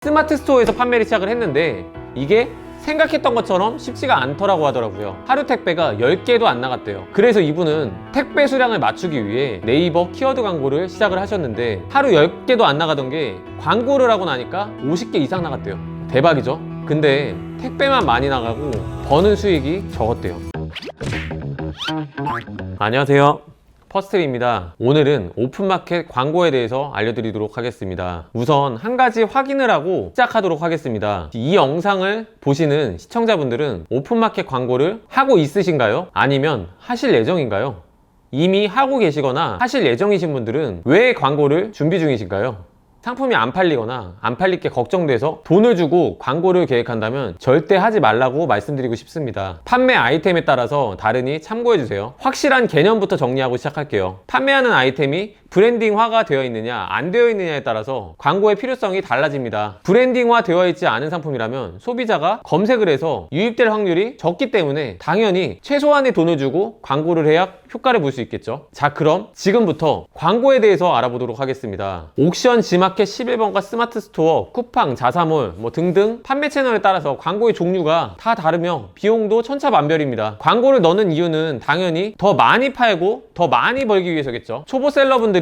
스마트 스토어에서 판매를 시작을 했는데 이게 생각했던 것처럼 쉽지가 않더라고 하더라고요. 하루 택배가 10개도 안 나갔대요. 그래서 이분은 택배 수량을 맞추기 위해 네이버 키워드 광고를 시작을 하셨는데 하루 10개도 안 나가던 게 광고를 하고 나니까 50개 이상 나갔대요. 대박이죠? 근데 택배만 많이 나가고 버는 수익이 적었대요. 안녕하세요, 퍼스트리입니다. 오늘은 오픈마켓 광고에 대해서 알려드리도록 하겠습니다. 우선 한 가지 확인을 하고 시작하도록 하겠습니다. 이 영상을 보시는 시청자분들은 오픈마켓 광고를 하고 있으신가요? 아니면 하실 예정인가요? 이미 하고 계시거나 하실 예정이신 분들은 왜 광고를 준비 중이신가요? 상품이 안 팔리거나 안 팔릴 게 걱정돼서 돈을 주고 광고를 계획한다면 절대 하지 말라고 말씀드리고 싶습니다. 판매 아이템에 따라서 다르니 참고해주세요. 확실한 개념부터 정리하고 시작할게요. 판매하는 아이템이 브랜딩화가 되어 있느냐 안 되어 있느냐에 따라서 광고의 필요성이 달라집니다. 브랜딩화 되어 있지 않은 상품이라면 소비자가 검색을 해서 유입될 확률이 적기 때문에 당연히 최소한의 돈을 주고 광고를 해야 효과를 볼 수 있겠죠. 자, 그럼 지금부터 광고에 대해서 알아보도록 하겠습니다. 옥션, 지마켓 11번가 스마트 스토어, 쿠팡, 자사몰 등등 판매 채널에 따라서 광고의 종류가 다 다르며 비용도 천차만별입니다. 광고를 넣는 이유는 당연히 더 많이 팔고 더 많이 벌기 위해서겠죠. 초보 셀러분들이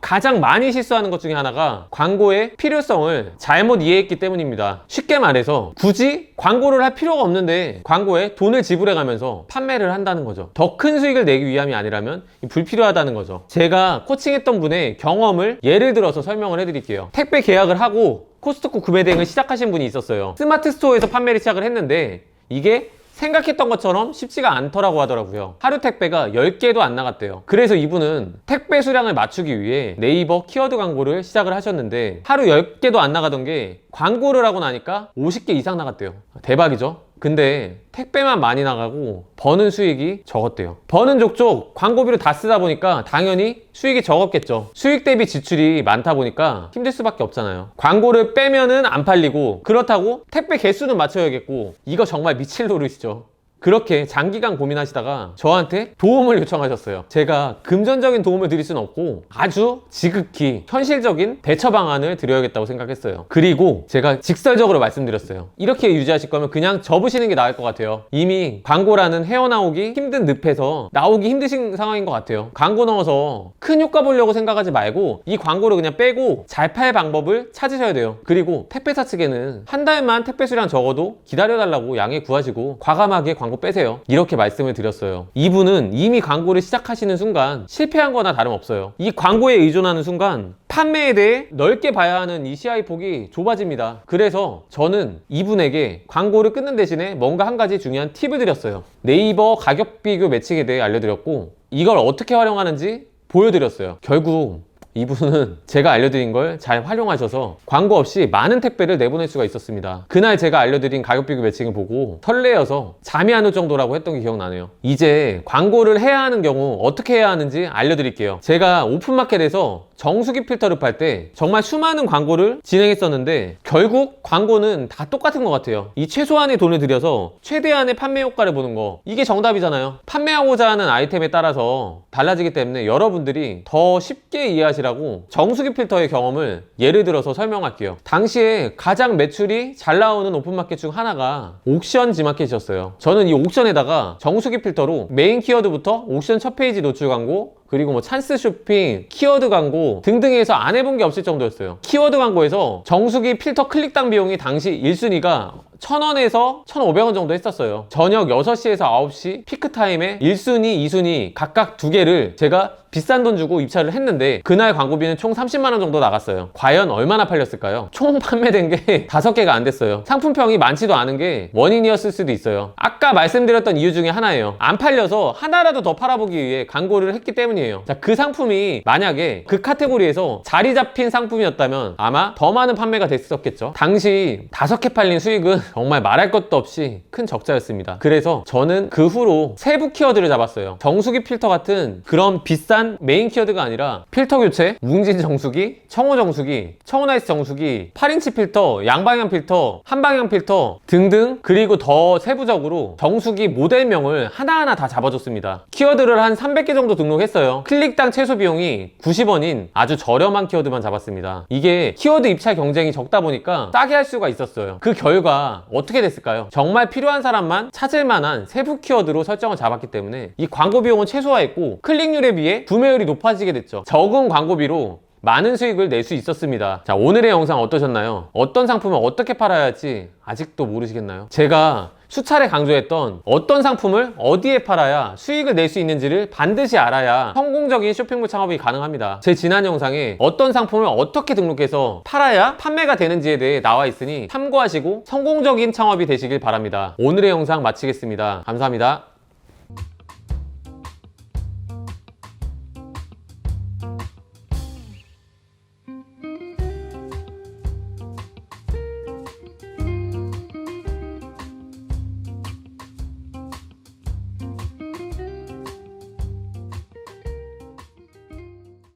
가장 많이 실수하는 것 중에 하나가 광고의 필요성을 잘못 이해했기 때문입니다. 쉽게 말해서 굳이 광고를 할 필요가 없는데 광고에 돈을 지불해 가면서 판매를 한다는 거죠. 더 큰 수익을 내기 위함이 아니라면 불필요하다는 거죠. 제가 코칭했던 분의 경험을 예를 들어서 설명을 해드릴게요. 택배 계약을 하고 코스트코 구매 대행을 시작하신 분이 있었어요. 스마트 스토어에서 판매를 시작을 했는데 이게 생각했던 것처럼 쉽지가 않더라고 하더라고요. 하루 택배가 10개도 안 나갔대요. 그래서 이분은 택배 수량을 맞추기 위해 네이버 키워드 광고를 시작을 하셨는데 하루 10개도 안 나가던 게 광고를 하고 나니까 50개 이상 나갔대요. 대박이죠? 근데 택배만 많이 나가고 버는 수익이 적었대요. 버는 족족 광고비로 다 쓰다 보니까 당연히 수익이 적었겠죠. 수익 대비 지출이 많다 보니까 힘들 수밖에 없잖아요. 광고를 빼면은 안 팔리고 그렇다고 택배 개수는 맞춰야겠고 이거 정말 미칠 노릇이죠. 그렇게 장기간 고민하시다가 저한테 도움을 요청하셨어요. 제가 금전적인 도움을 드릴 수는 없고 아주 지극히 현실적인 대처 방안을 드려야겠다고 생각했어요. 그리고 제가 직설적으로 말씀드렸어요. 이렇게 유지하실 거면 그냥 접으시는 게 나을 것 같아요. 이미 광고라는 헤어나오기 힘든 늪에서 나오기 힘드신 상황인 것 같아요. 광고 넣어서 큰 효과 보려고 생각하지 말고 이 광고를 그냥 빼고 잘 팔 방법을 찾으셔야 돼요. 그리고 택배사 측에는 한 달만 택배 수량 적어도 기다려달라고 양해 구하시고 과감하게 광고 빼세요. 이렇게 말씀을 드렸어요. 이분은 이미 광고를 시작하시는 순간 실패한 거나 다름없어요. 이 광고에 의존하는 순간 판매에 대해 넓게 봐야 하는 이 시야의 폭이 좁아집니다. 그래서 저는 이분에게 광고를 끊는 대신에 뭔가 한 가지 중요한 팁을 드렸어요. 네이버 가격 비교 매칭에 대해 알려드렸고 이걸 어떻게 활용하는지 보여드렸어요. 결국 이분은 제가 알려드린 걸 잘 활용하셔서 광고 없이 많은 택배를 내보낼 수가 있었습니다. 그날 제가 알려드린 가격 비교 매칭을 보고 설레어서 잠이 안 올 정도라고 했던 게 기억나네요. 이제 광고를 해야 하는 경우 어떻게 해야 하는지 알려드릴게요. 제가 오픈마켓에서 정수기 필터를 팔 때 정말 수많은 광고를 진행했었는데 결국 광고는 다 똑같은 것 같아요. 이 최소한의 돈을 들여서 최대한의 판매 효과를 보는 거, 이게 정답이잖아요. 판매하고자 하는 아이템에 따라서 달라지기 때문에 여러분들이 더 쉽게 이해하시라고 정수기 필터의 경험을 예를 들어서 설명할게요. 당시에 가장 매출이 잘 나오는 오픈마켓 중 하나가 옥션 지마켓이었어요. 저는 이 옥션에다가 정수기 필터로 메인 키워드부터 옥션 첫 페이지 노출 광고, 그리고 찬스 쇼핑, 키워드 광고 등등 해서 안 해본 게 없을 정도였어요. 키워드 광고에서 정수기 필터 클릭당 비용이 당시 1순위가 1,000원에서 1,500원 정도 했었어요. 저녁 6시에서 9시 피크타임에 1순위, 2순위 각각 2개를 제가 비싼 돈 주고 입찰을 했는데 그날 광고비는 총 30만원 정도 나갔어요. 과연 얼마나 팔렸을까요? 총 판매된 게 5개가 안 됐어요. 상품평이 많지도 않은 게 원인이었을 수도 있어요. 아까 말씀드렸던 이유 중에 하나예요. 안 팔려서 하나라도 더 팔아보기 위해 광고를 했기 때문이에요. 자, 그 상품이 만약에 그 카테고리에서 자리 잡힌 상품이었다면 아마 더 많은 판매가 됐었겠죠. 당시 5개 팔린 수익은 정말 말할 것도 없이 큰 적자였습니다. 그래서 저는 그 후로 세부 키워드를 잡았어요. 정수기 필터 같은 그런 비싼 메인 키워드가 아니라 필터 교체, 웅진 정수기, 청호 정수기, 청호 나이스 정수기, 8인치 필터, 양방향 필터, 한방향 필터 등등, 그리고 더 세부적으로 정수기 모델명을 하나하나 다 잡아줬습니다. 키워드를 한 300개 정도 등록했어요. 클릭당 최소 비용이 90원인 아주 저렴한 키워드만 잡았습니다. 이게 키워드 입찰 경쟁이 적다 보니까 싸게 할 수가 있었어요. 그 결과 어떻게 됐을까요? 정말 필요한 사람만 찾을 만한 세부 키워드로 설정을 잡았기 때문에 이 광고 비용은 최소화했고 클릭률에 비해 구매율이 높아지게 됐죠. 적은 광고비로 많은 수익을 낼 수 있었습니다. 자, 오늘의 영상 어떠셨나요? 어떤 상품을 어떻게 팔아야 할지 아직도 모르시겠나요? 제가 수차례 강조했던 어떤 상품을 어디에 팔아야 수익을 낼 수 있는지를 반드시 알아야 성공적인 쇼핑몰 창업이 가능합니다. 제 지난 영상에 어떤 상품을 어떻게 등록해서 팔아야 판매가 되는지에 대해 나와 있으니 참고하시고 성공적인 창업이 되시길 바랍니다. 오늘의 영상 마치겠습니다. 감사합니다.